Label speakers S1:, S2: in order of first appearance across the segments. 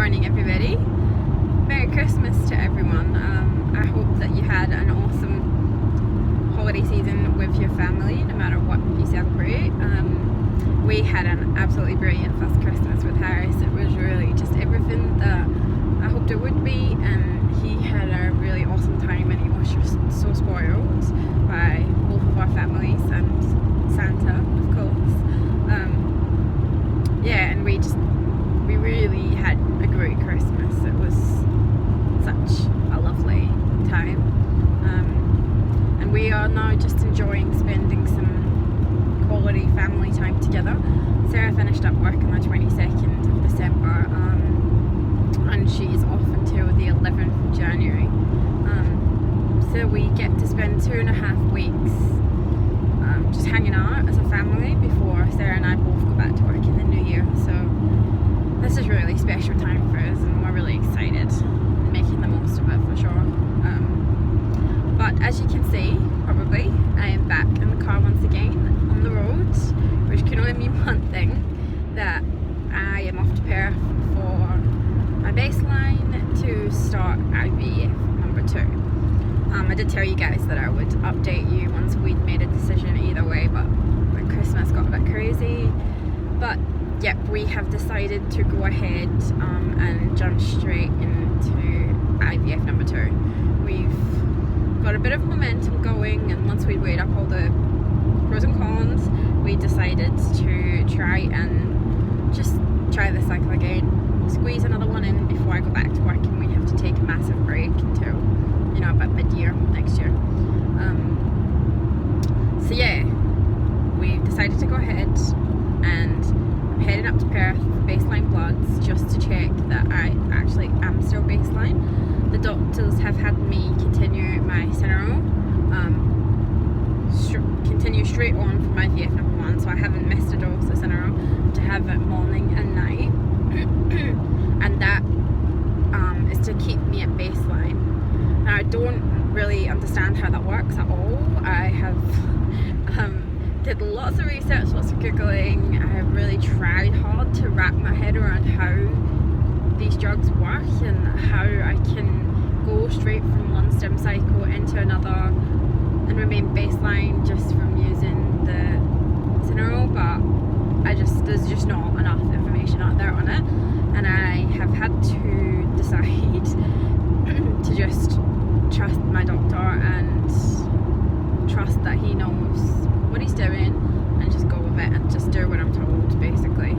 S1: morning, everybody. Merry Christmas to everyone. I hope that you had an awesome holiday season with your family, no matter what you celebrate. We had an absolutely brilliant first Christmas with Harris. It was really just everything that I hoped it would be, and he had a really awesome time, and he was just so spoiled by both of our families and Santa, of course. And we really had a great Christmas. It was such a lovely time, and we are now just enjoying spending some quality family time together. Sarah finished up work on the 22nd of December, and she's off until the 11th of January. So we get to spend 2.5 weeks just hanging out as a family before Sarah and I both go back to work in the new year. So this is a really special time for us, and we're really excited, making the most of it for sure. But as you can see, probably, I am back in the car once again on the road, which can only mean one thing, that I am off to Perth for my baseline to start IVF number 2. I did tell you guys that I would update you once we'd made a decision either way, but Christmas got a bit crazy. But yep, we have decided to go ahead and jump straight into IVF number 2. We've got a bit of momentum going, and once we weighed up all the pros and cons, we decided to try the cycle again, squeeze another one in before I go back to work, and we have to take a massive break until about mid-year next year. So yeah, we decided to go ahead, and I'm heading up to Perth for baseline bloods just to check that I actually am still baseline. The doctors have had me continue my Cineral, continue straight on for my IVF number 1, so I haven't missed a dose of Cineral, to have it morning and night, and that is to keep me at baseline. Now, I don't really understand how that works at all. I have did lots of research, lots of googling. I have really tried hard to wrap my head around how these drugs work and how I can go straight from one stem cycle into another and remain baseline just from using the Cineral, but there's just not enough information out there on it, and I have had to decide to just trust my doctor and trust that he knows what he's doing, and just go with it and just do what I'm told, basically.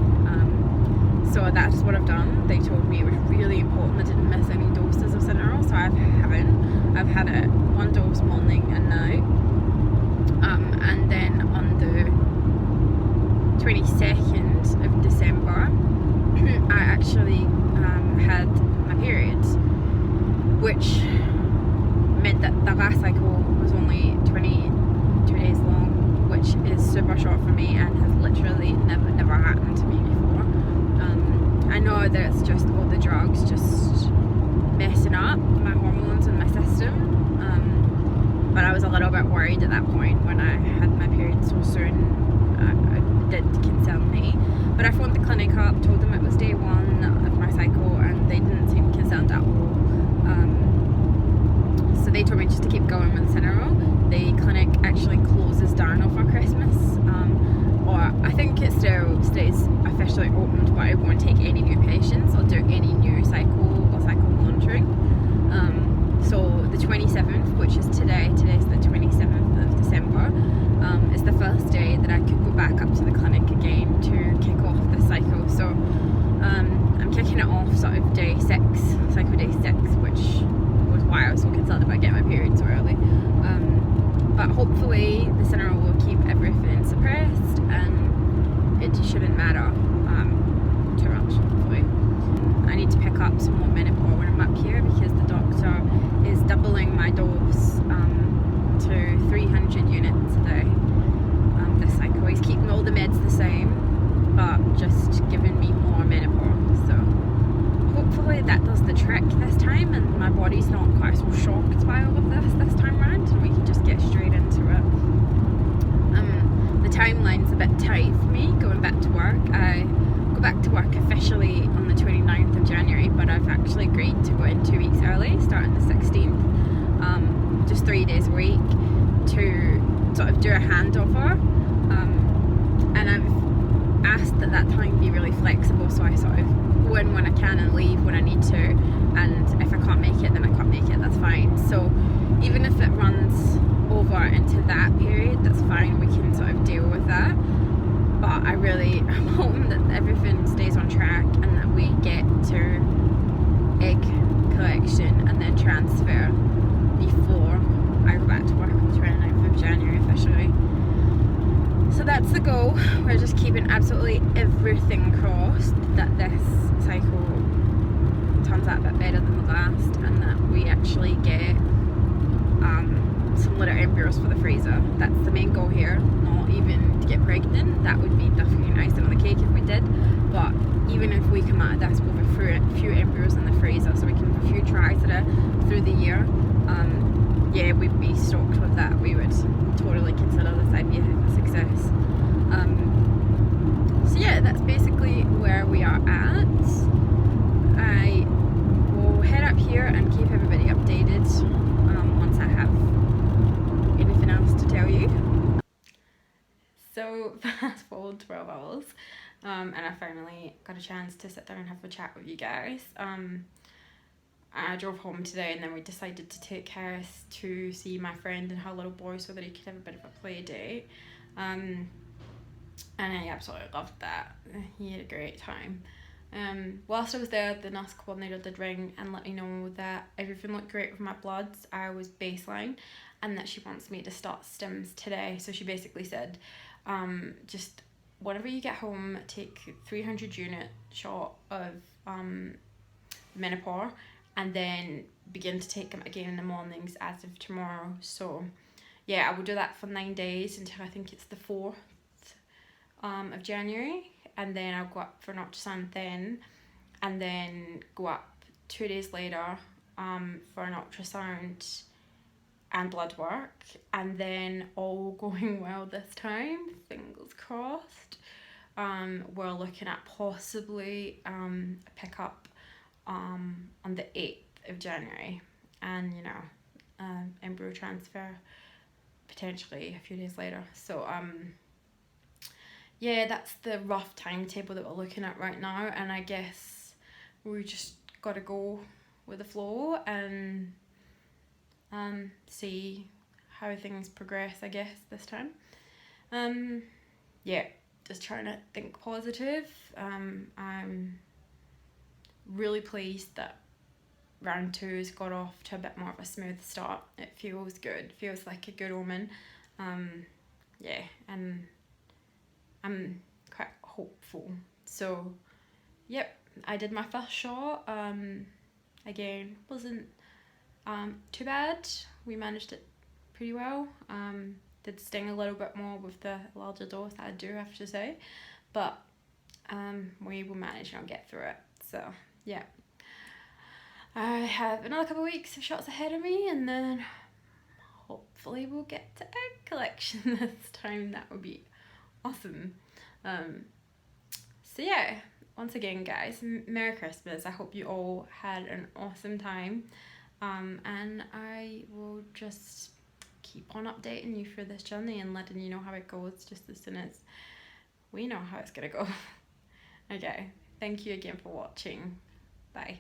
S1: So that's what I've done. They told me it was really important I didn't miss any doses of Cineral, so I haven't. I've had it 1 dose morning and night, and then on the 22nd of December I actually had my period, which meant that the last cycle was only 22 days long, which is super short for me and has literally never happened to me before. I know that it's just all the drugs just messing up my hormones and my system, but I was a little bit worried at that point when I had my period so soon. It did concern me, but I phoned the clinic up, told them it was day 1 of my cycle, and they didn't seem concerned at all. So they told me just to keep going with Cineral. The clinic actually closes down over Christmas, or I think it still stays officially opened, but it won't take any new patients or do any new cycle or cycle monitoring. So the 27th, which is today's the 27th of December, is the first day that I could go back up to the clinic again to kick off the cycle. So I'm kicking it off sort of day 6, cycle day 6, which was why I was so concerned about getting my period so early. But hopefully the Cineral will keep everything suppressed, and it shouldn't matter too much, hopefully. I need to pick up some more menopause when I'm up here, because the doctor is doubling my dose to 300 units a day this cycle. He's keeping all the meds the same, but just giving me more menopause. So hopefully that does the trick this time, and my body's not quite so shocked by all of this time around, and we can just get straight into it. The timeline's a bit tight for me going back to work. I go back to work officially on the 29th of January. January, but I've actually agreed to go in 2 weeks early, starting the 16th, just 3 days a week, to sort of do a handover, and I've asked that time be really flexible, so I sort of go in when I can and leave when I need to, and if I can't make it, then I can't make it, that's fine. So even if it runs over into that period, that's fine, we can sort of deal with that. But I'm hoping that everything stays on track and that we get to egg collection and then transfer before I go back to work on the 29th of January officially. So that's the goal. We're just keeping absolutely everything crossed that this cycle turns out a bit better than the last, and that we actually get some litter embryos for the freezer. That's the main goal here, not even to get pregnant. That would be definitely icing on the cake if we did, but even if we come out of this with a few embryos in the freezer, so we can have a few tries at it through the year, yeah, we'd be stoked with that. We would totally consider this IVF a success. So yeah, that's basically where we are at. I will head up here and keep everybody updated once I have anything else to tell you. So fast forward 12 hours, and I finally got a chance to sit down and have a chat with you guys. I drove home today, and then we decided to take Harris to see my friend and her little boy so that he could have a bit of a play date. And I absolutely loved that. He had a great time. Whilst I was there, the nurse coordinator did ring and let me know that everything looked great with my bloods. I was baseline, and that she wants me to start stims today. So she basically said, just whenever you get home, take 300 unit shot of Menopur, and then begin to take them again in the mornings as of tomorrow. So yeah, I will do that for 9 days until I think it's the 4th of January, and then I'll go up for an ultrasound then, and then go up 2 days later for an ultrasound and blood work, and then all going well this time, fingers crossed, we're looking at possibly a pickup on the 8th of January, and embryo transfer potentially a few days later. So yeah, that's the rough timetable that we're looking at right now, and I guess we just gotta go with the flow and see how things progress, I guess, this time. Yeah, just trying to think positive. I'm really pleased that round 2's got off to a bit more of a smooth start. It feels good, feels like a good omen. Yeah, and I'm quite hopeful. So yep, I did my first shot. Again, wasn't too bad. We managed it pretty well. Did sting a little bit more with the larger dose, I do have to say, but we will manage and get through it. So yeah, I have another couple of weeks of shots ahead of me, and then hopefully we'll get to egg collection this time. That would be awesome. So yeah, once again guys, Merry Christmas. I hope you all had an awesome time, and I will just keep on updating you through this journey and letting you know how it goes just as soon as we know how it's gonna go. Okay, thank you again for watching. Bye.